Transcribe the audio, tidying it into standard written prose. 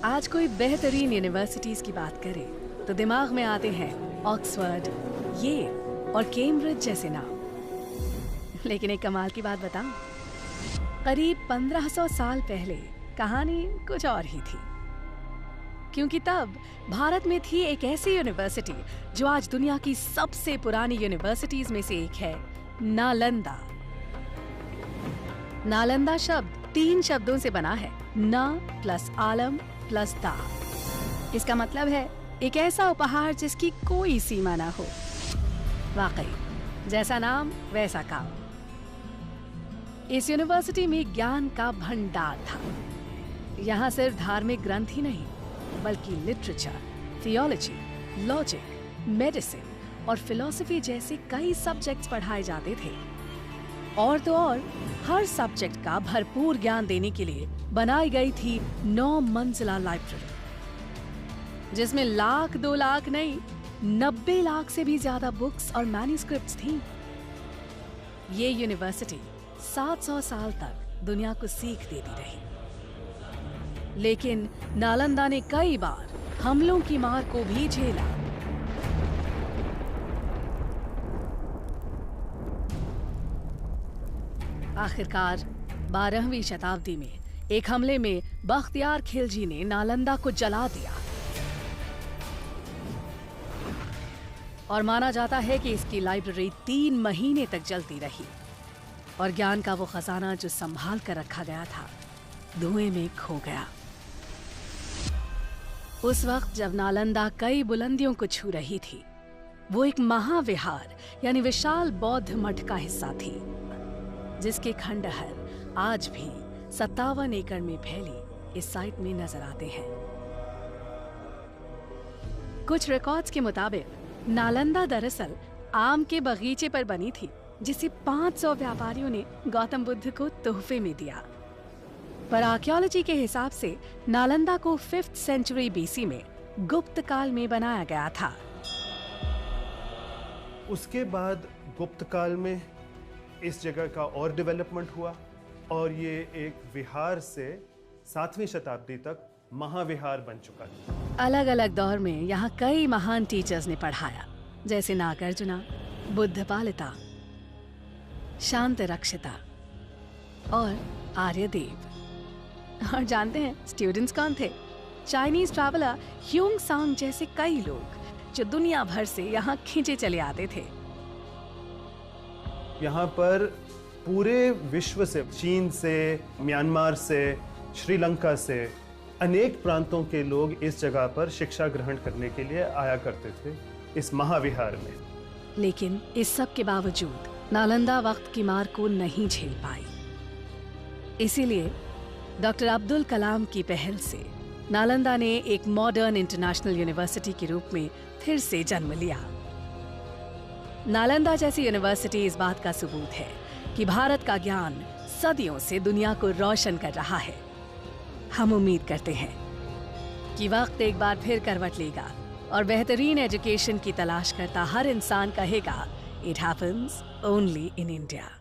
आज कोई बेहतरीन यूनिवर्सिटीज की बात करे तो दिमाग में आते हैं ऑक्सफोर्ड, येल और कैम्ब्रिज जैसे नाम। लेकिन एक कमाल की बात बताऊं, करीब 1500 साल पहले कहानी कुछ और ही थी। क्योंकि तब भारत में थी एक ऐसी यूनिवर्सिटी जो आज दुनिया की सबसे पुरानी यूनिवर्सिटीज में से एक है, नालंदा। नालंदा शब्द 3 शब्दों से बना है, न प्लस आलम प्लस दा। इसका मतलब है एक ऐसा उपहार जिसकी कोई सीमा ना हो। वाकई जैसा नाम वैसा काम। इस यूनिवर्सिटी में ज्ञान का भंडार था। यहाँ सिर्फ धार्मिक ग्रंथ ही नहीं बल्कि लिटरेचर, थियोलॉजी, लॉजिक, मेडिसिन और फिलॉसफी जैसे कई सब्जेक्ट्स पढ़ाए जाते थे। और तो और हर सब्जेक्ट का भरपूर ज्ञान देने के लिए बनाई गई थी 9 मंजिला लाइब्रेरी, जिसमें लाख 2 लाख नहीं 90 लाख से भी ज्यादा बुक्स और मैन्युस्क्रिप्ट्स थी। ये यूनिवर्सिटी 700 साल तक दुनिया को सीख देती रही। लेकिन नालंदा ने कई बार हमलों की मार को भी झेला। आखिरकार 12वीं शताब्दी में एक हमले में बख्तियार खिलजी ने नालंदा को जला दिया। और माना जाता है कि इसकी लाइब्रेरी 3 महीने तक जलती रही और ज्ञान का वो खजाना जो संभाल कर रखा गया था धुएं में खो गया। उस वक्त जब नालंदा कई बुलंदियों को छू रही थी, वो एक महाविहार यानी विशाल बौद्ध मठ का हिस्सा थी, जिसके खंडहर आज भी 57 एकड़ में फैली इस साइट में नजर आते हैं। कुछ रिकॉर्ड्स के मुताबिक नालंदा दरअसल आम के बगीचे पर बनी थी, जिसे 500 व्यापारियों ने गौतम बुद्ध को तोहफे में दिया। पर आर्कियोलॉजी के हिसाब से नालंदा को 5th सेंचुरी बीसी में गुप्त काल में बनाया गया था। उसके बाद गुप्त काल में इस जगह का और डेवलपमेंट हुआ और ये एक विहार से 7वीं शताब्दी तक महाविहार बन चुका है। अलग अलग दौर में यहाँ कई महान टीचर्स ने पढ़ाया, जैसे नागार्जुना, बुद्धपालिता, शांत रक्षिता और आर्यदेव। और जानते हैं स्टूडेंट्स कौन थे? चाइनीज ट्रैवलर ह्यूंग सांग जैसे कई लोग जो दुनिया भर से यहाँ खींचे चले आते थे। यहाँ पर पूरे विश्व से, चीन से, म्यांमार से, श्रीलंका से अनेक प्रांतों के लोग इस जगह पर शिक्षा ग्रहण करने के लिए आया करते थे इस महाविहार में। लेकिन इस सब के बावजूद नालंदा वक्त की मार को नहीं झेल पाई। इसीलिए डॉक्टर अब्दुल कलाम की पहल से नालंदा ने एक मॉडर्न इंटरनेशनल यूनिवर्सिटी के रूप में फिर से जन्म लिया। नालंदा जैसी यूनिवर्सिटी इस बात का सबूत है कि भारत का ज्ञान सदियों से दुनिया को रोशन कर रहा है। हम उम्मीद करते हैं कि वक्त एक बार फिर करवट लेगा और बेहतरीन एजुकेशन की तलाश करता हर इंसान कहेगा, it happens only in India.